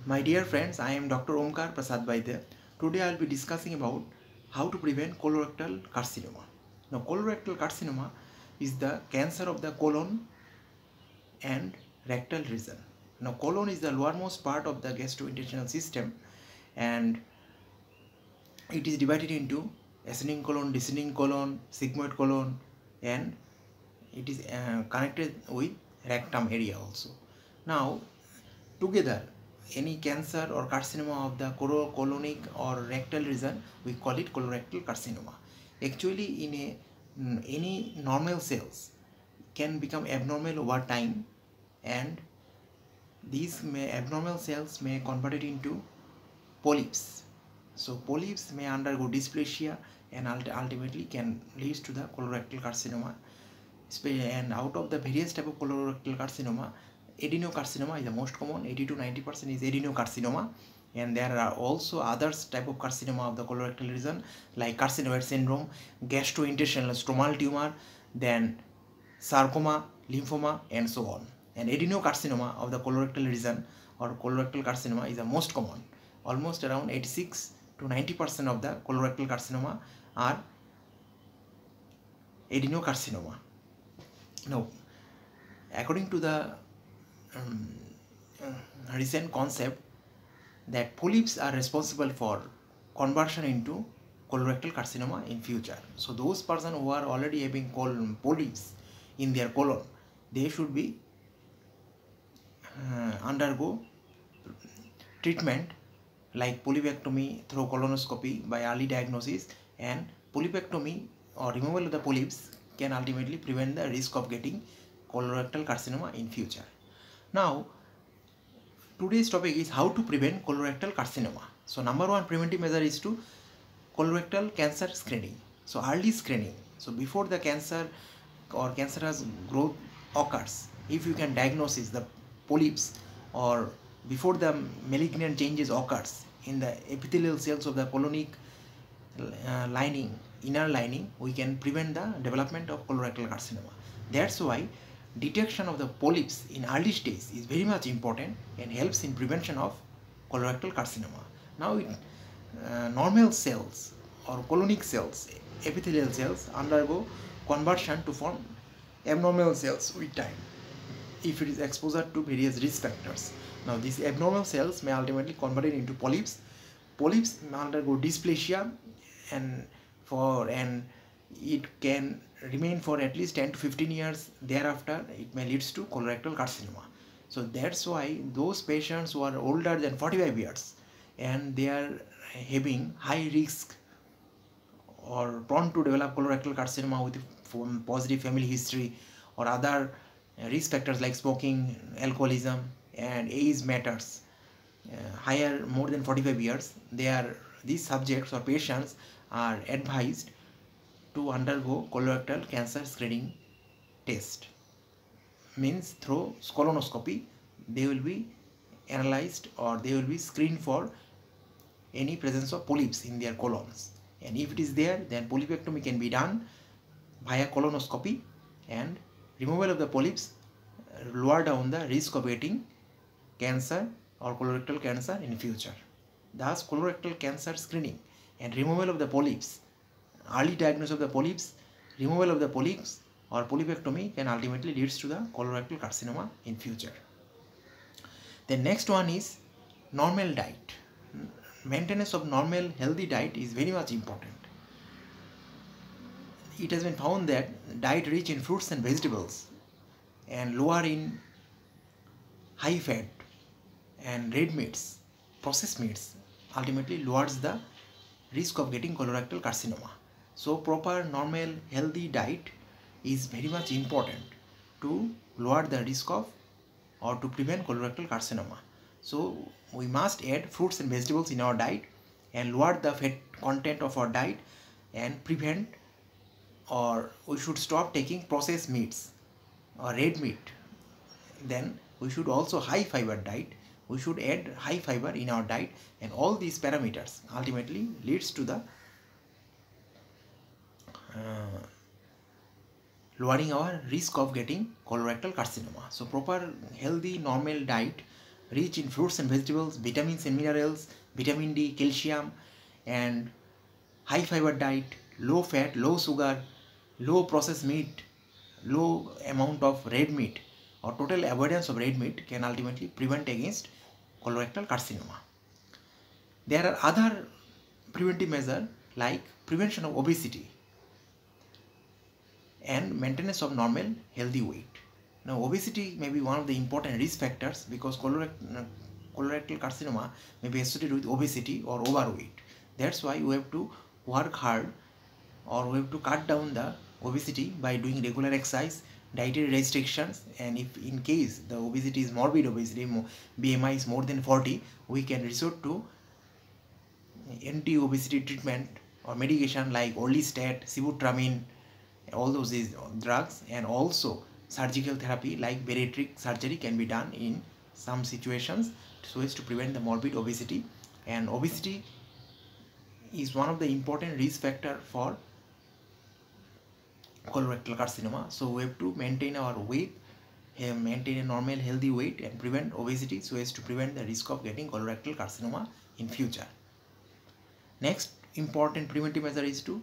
My dear friends, I am Dr. Omkar Prasad Baidya. Today I will be discussing about how to prevent colorectal carcinoma. Now, colorectal carcinoma is the cancer of the colon and rectal region. Now, colon is the lowermost part of the gastrointestinal system, and it is divided into ascending colon, descending colon, sigmoid colon, and it is connected with rectum area also. Now, together, any cancer or carcinoma of the colonic or rectal region, we call it colorectal carcinoma. Actually, any normal cells can become abnormal over time, and these abnormal cells may convert it into polyps. So polyps may undergo dysplasia and ultimately can lead to the colorectal carcinoma. And out of the various type of colorectal carcinoma, adenocarcinoma is the most common. 80 to 90% is adenocarcinoma, and there are also others type of carcinoma of the colorectal region like carcinoid syndrome, gastrointestinal stromal tumor, then sarcoma, lymphoma, and so on. And adenocarcinoma of the colorectal region or colorectal carcinoma is the most common. Almost around 86 to 90% of the colorectal carcinoma are adenocarcinoma. Now, according to the recent concept that polyps are responsible for conversion into colorectal carcinoma in future. So those persons who are already having polyps in their colon, they should be undergo treatment like polypectomy through colonoscopy by early diagnosis, and polypectomy or removal of the polyps can ultimately prevent the risk of getting colorectal carcinoma in future. Now, today's topic is how to prevent colorectal carcinoma. So number one preventive measure is to colorectal cancer screening. So early screening. So before the cancer or cancerous growth occurs, if you can diagnose the polyps, or before the malignant changes occurs in the epithelial cells of the colonic lining, inner lining, we can prevent the development of colorectal carcinoma. That's why detection of the polyps in early stage is very much important and helps in prevention of colorectal carcinoma. Now, normal cells or colonic cells, epithelial cells, undergo conversion to form abnormal cells with time if it is exposed to various risk factors. Now, these abnormal cells may ultimately convert it into polyps. Polyps may undergo dysplasia, and it can remain for at least 10 to 15 years. Thereafter, it may lead to colorectal carcinoma. So that's why those patients who are older than 45 years and they are having high risk or prone to develop colorectal carcinoma with positive family history or other risk factors like smoking, alcoholism, and age matters, higher more than 45 years, these subjects or patients are advised to undergo colorectal cancer screening test. Means through colonoscopy, they will be analyzed or they will be screened for any presence of polyps in their colons. And if it is there, then polypectomy can be done via colonoscopy, and removal of the polyps lower down the risk of getting cancer or colorectal cancer in future. Thus, colorectal cancer screening and removal of the polyps, early diagnosis of the polyps, removal of the polyps or polypectomy can ultimately lead to the colorectal carcinoma in future. The next one is normal diet. Maintenance of normal healthy diet is very much important. It has been found that diet rich in fruits and vegetables and lower in high fat and red meats, processed meats, ultimately lowers the risk of getting colorectal carcinoma. So proper normal healthy diet is very much important to lower the risk of or to prevent colorectal carcinoma. So we must add fruits and vegetables in our diet and lower the fat content of our diet and prevent, or we should stop taking processed meats or red meat. Then we should also high fiber diet. We should add high fiber in our diet, and all these parameters ultimately leads to the lowering our risk of getting colorectal carcinoma. So proper healthy normal diet rich in fruits and vegetables, vitamins and minerals, vitamin D, calcium, and high fiber diet, low fat, low sugar, low processed meat, low amount of red meat, or total avoidance of red meat can ultimately prevent against colorectal carcinoma. There are other preventive measures like prevention of obesity and maintenance of normal healthy weight. Now, obesity may be one of the important risk factors because colorectal carcinoma may be associated with obesity or overweight. That's why we have to work hard, or we have to cut down the obesity by doing regular exercise, dietary restrictions, and if in case the obesity is morbid obesity, BMI is more than 40, we can resort to anti-obesity treatment or medication like orlistat, sibutramine, all those is drugs, and also surgical therapy like bariatric surgery can be done in some situations so as to prevent the morbid obesity. And obesity is one of the important risk factor for colorectal carcinoma, so we have to maintain our weight, maintain a normal healthy weight, and prevent obesity so as to prevent the risk of getting colorectal carcinoma in future. Next important preventive measure is to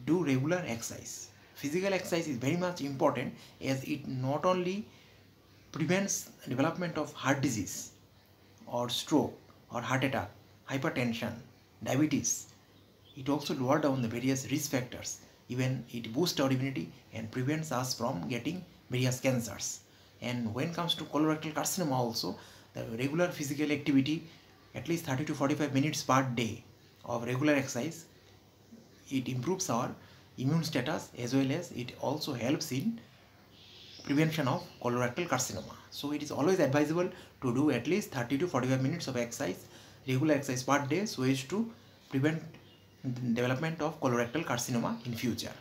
do regular exercise. Physical exercise is very much important as it not only prevents development of heart disease or stroke or heart attack, hypertension, diabetes, it also lowers down the various risk factors. Even it boosts our immunity and prevents us from getting various cancers. And when it comes to colorectal carcinoma also, the regular physical activity, at least 30 to 45 minutes per day of regular exercise, it improves our immune status as well as it also helps in prevention of colorectal carcinoma. So it is always advisable to do at least 30 to 45 minutes of exercise, regular exercise per day, so as to prevent development of colorectal carcinoma in future.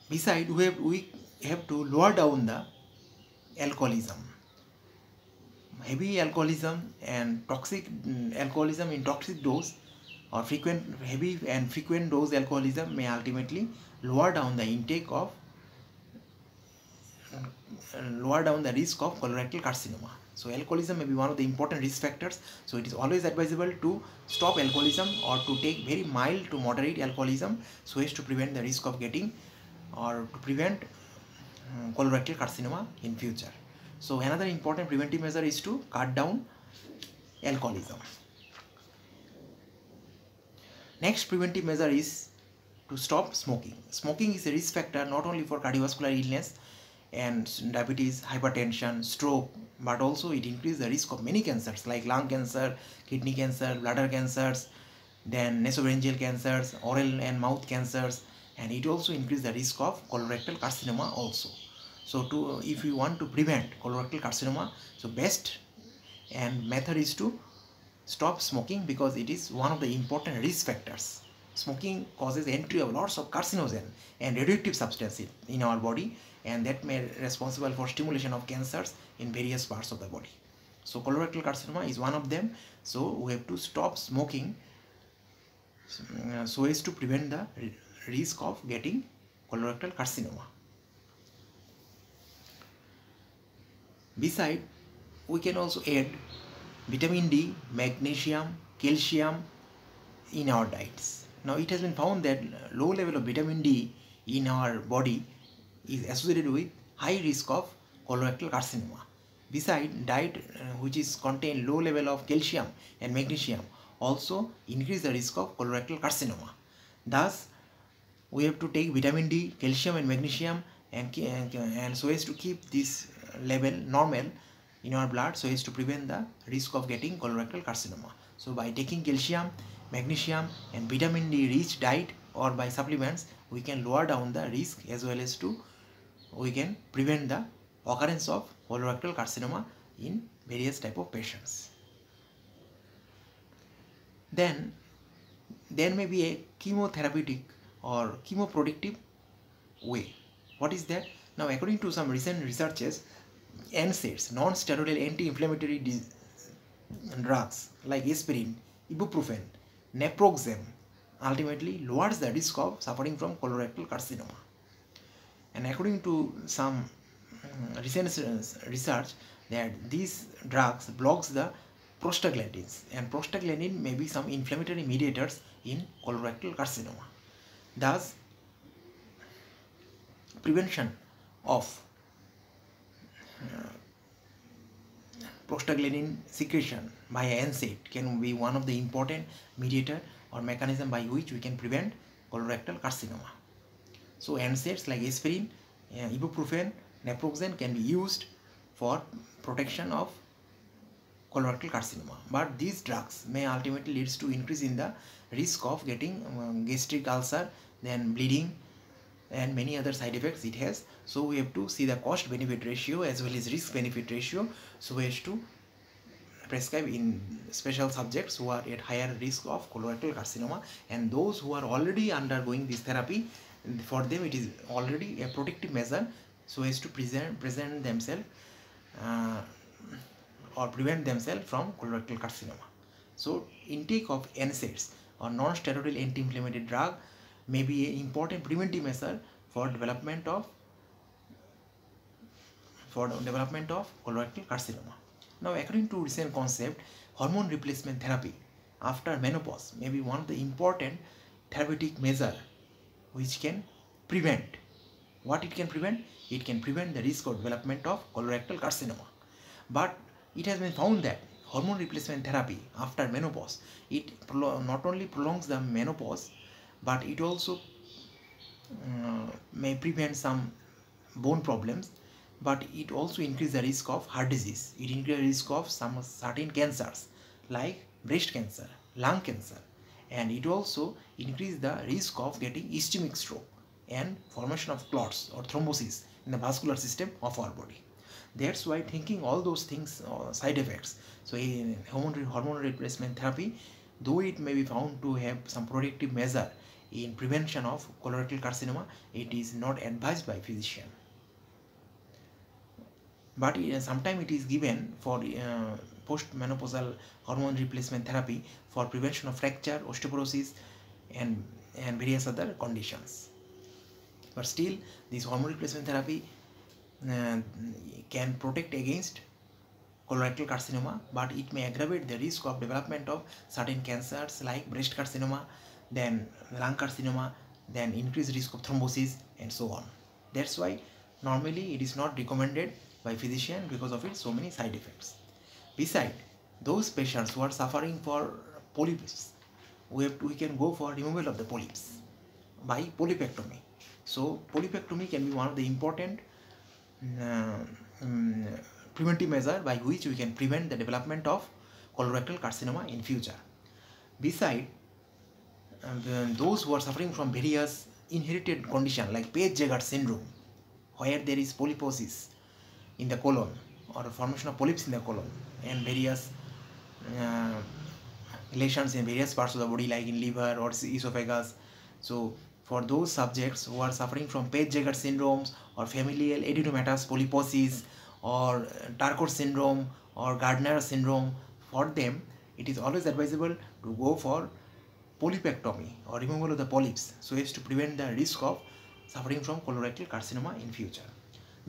Besides, we have to lower down the alcoholism. Heavy alcoholism and toxic alcoholism in toxic dose or heavy and frequent dose alcoholism may ultimately lower down the intake of lower down the risk of colorectal carcinoma. So alcoholism may be one of the important risk factors, so it is always advisable to stop alcoholism or to take very mild to moderate alcoholism so as to prevent the risk of getting or to prevent colorectal carcinoma in future. So another important preventive measure is to cut down alcoholism. Next preventive measure is to stop smoking. Smoking is a risk factor not only for cardiovascular illness and diabetes, hypertension, stroke, but also it increases the risk of many cancers like lung cancer, kidney cancer, bladder cancers, then nasopharyngeal cancers, oral and mouth cancers, and it also increases the risk of colorectal carcinoma also. So if we want to prevent colorectal carcinoma, so best and method is to stop smoking because it is one of the important risk factors. Smoking causes entry of lots of carcinogen and radioactive substances in our body, and that may be responsible for stimulation of cancers in various parts of the body. So colorectal carcinoma is one of them. So we have to stop smoking so as to prevent the risk of getting colorectal carcinoma. Besides, we can also add vitamin D, magnesium, calcium in our diets. Now it has been found that low level of vitamin D in our body is associated with high risk of colorectal carcinoma. Besides, diet which is contain low level of calcium and magnesium also increase the risk of colorectal carcinoma. Thus, we have to take vitamin D, calcium and magnesium and so as to keep this level normal in our blood so as to prevent the risk of getting colorectal carcinoma. So by taking calcium, magnesium and vitamin D rich diet or by supplements, we can lower down the risk as well as we can prevent the occurrence of colorectal carcinoma in various type of patients. Then there may be a chemotherapeutic or chemoprotective way. What is that? Now according to some recent researches, NSAIDs, non-steroidal anti-inflammatory drugs like aspirin, ibuprofen, naproxen ultimately lowers the risk of suffering from colorectal carcinoma. And according to some recent research that these drugs blocks the prostaglandins, and prostaglandin may be some inflammatory mediators in colorectal carcinoma. Thus, prevention of prostaglandin secretion via NSAID can be one of the important mediator or mechanism by which we can prevent colorectal carcinoma. So NSAIDs like aspirin, ibuprofen, naproxen can be used for protection of colorectal carcinoma, but these drugs may ultimately leads to increase in the risk of getting gastric ulcer, then bleeding, and many other side effects it has. So we have to see the cost benefit ratio as well as risk benefit ratio, so as to prescribe in special subjects who are at higher risk of colorectal carcinoma, and those who are already undergoing this therapy, for them it is already a protective measure, so as to present themselves or prevent themselves from colorectal carcinoma. So intake of NSAIDs or non-steroidal anti-inflammatory drug may be an important preventive measure for development of colorectal carcinoma. Now, according to recent concept, hormone replacement therapy after menopause may be one of the important therapeutic measure which can prevent. What it can prevent? It can prevent the risk of development of colorectal carcinoma. But it has been found that hormone replacement therapy after menopause, it not only prolongs the menopause, but it also may prevent some bone problems, but it also increases the risk of heart disease. It increases the risk of some certain cancers like breast cancer, lung cancer, and it also increases the risk of getting ischemic stroke and formation of clots or thrombosis in the vascular system of our body. That's why thinking all those things side effects, so in hormone replacement therapy, though it may be found to have some protective measure in prevention of colorectal carcinoma, it is not advised by physician. But sometimes it is given for postmenopausal hormone replacement therapy for prevention of fracture, osteoporosis, and various other conditions. But still, this hormone replacement therapy can protect against colorectal carcinoma, but it may aggravate the risk of development of certain cancers like breast carcinoma, then lung carcinoma, then increased risk of thrombosis, and so on. That's why normally it is not recommended by physician because of its so many side effects. Besides, those patients who are suffering for polyps, we can go for removal of the polyps by polypectomy. So polypectomy can be one of the important preventive measure by which we can prevent the development of colorectal carcinoma in future. Besides, those who are suffering from various inherited conditions like Page-Jaeger syndrome, where there is polyposis in the colon or formation of polyps in the colon, and various lesions in various parts of the body like in liver or esophagus. So for those subjects who are suffering from Page-Jaeger syndromes or familial adenomatous polyposis or Charcot syndrome or Gardner syndrome, for them it is always advisable to go for polypectomy or removal of the polyps, so as to prevent the risk of suffering from colorectal carcinoma in future.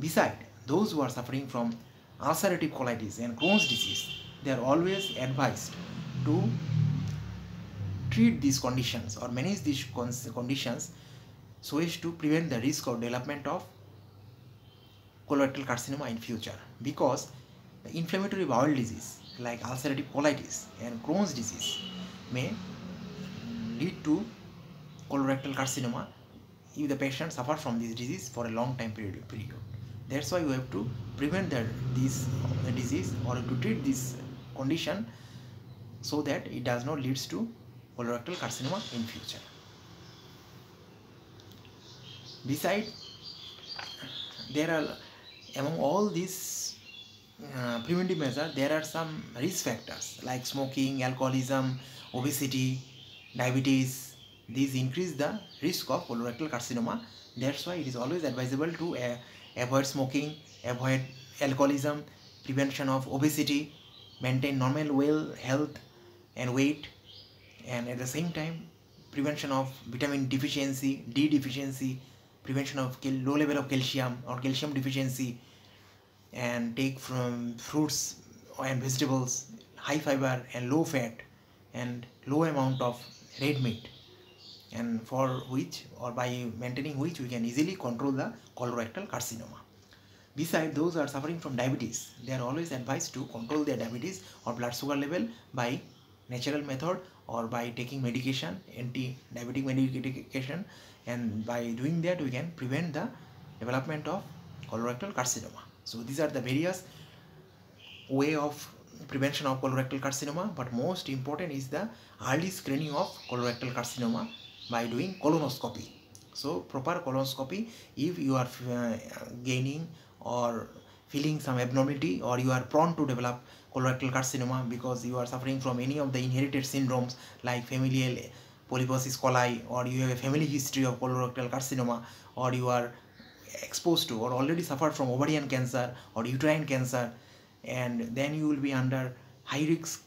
Besides, those who are suffering from ulcerative colitis and Crohn's disease, they are always advised to treat these conditions or manage these conditions, so as to prevent the risk of development of colorectal carcinoma in future, because the inflammatory bowel disease like ulcerative colitis and Crohn's disease may lead to colorectal carcinoma if the patient suffers from this disease for a long time period. That's why we have to prevent this disease or to treat this condition so that it does not lead to colorectal carcinoma in future. Besides, there are among all these preventive measures, there are some risk factors like smoking, alcoholism, obesity, diabetes. These increase the risk of colorectal carcinoma. That's why it is always advisable to avoid smoking, avoid alcoholism, prevention of obesity, maintain normal well health and weight, and at the same time prevention of vitamin deficiency, D deficiency, prevention of low level of calcium or calcium deficiency, and take from fruits and vegetables, high fiber and low fat and low amount of red meat, and for which, or by maintaining which, we can easily control the colorectal carcinoma. Besides, those who are suffering from diabetes, they are always advised to control their diabetes or blood sugar level by natural method or by taking medication, anti-diabetic medication, and by doing that we can prevent the development of colorectal carcinoma. So these are the various way of prevention of colorectal carcinoma, but most important is the early screening of colorectal carcinoma by doing colonoscopy. So proper colonoscopy, if you are gaining or feeling some abnormality, or you are prone to develop colorectal carcinoma because you are suffering from any of the inherited syndromes like familial polyposis coli, or you have a family history of colorectal carcinoma, or you are exposed to or already suffered from ovarian cancer or uterine cancer, and then you will be under high risk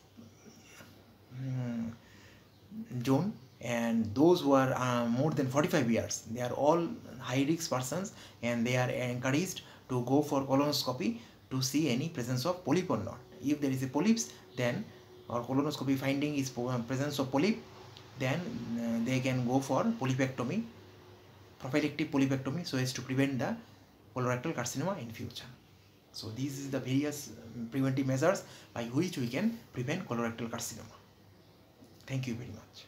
zone. And those who are more than 45 years, they are all high risk persons, and they are encouraged to go for colonoscopy to see any presence of polyp or not. If there is a polyps, then, or colonoscopy finding is presence of polyp, then they can go for polypectomy, prophylactic polypectomy, so as to prevent the colorectal carcinoma in future. So these is the various preventive measures by which we can prevent colorectal carcinoma. Thank you very much.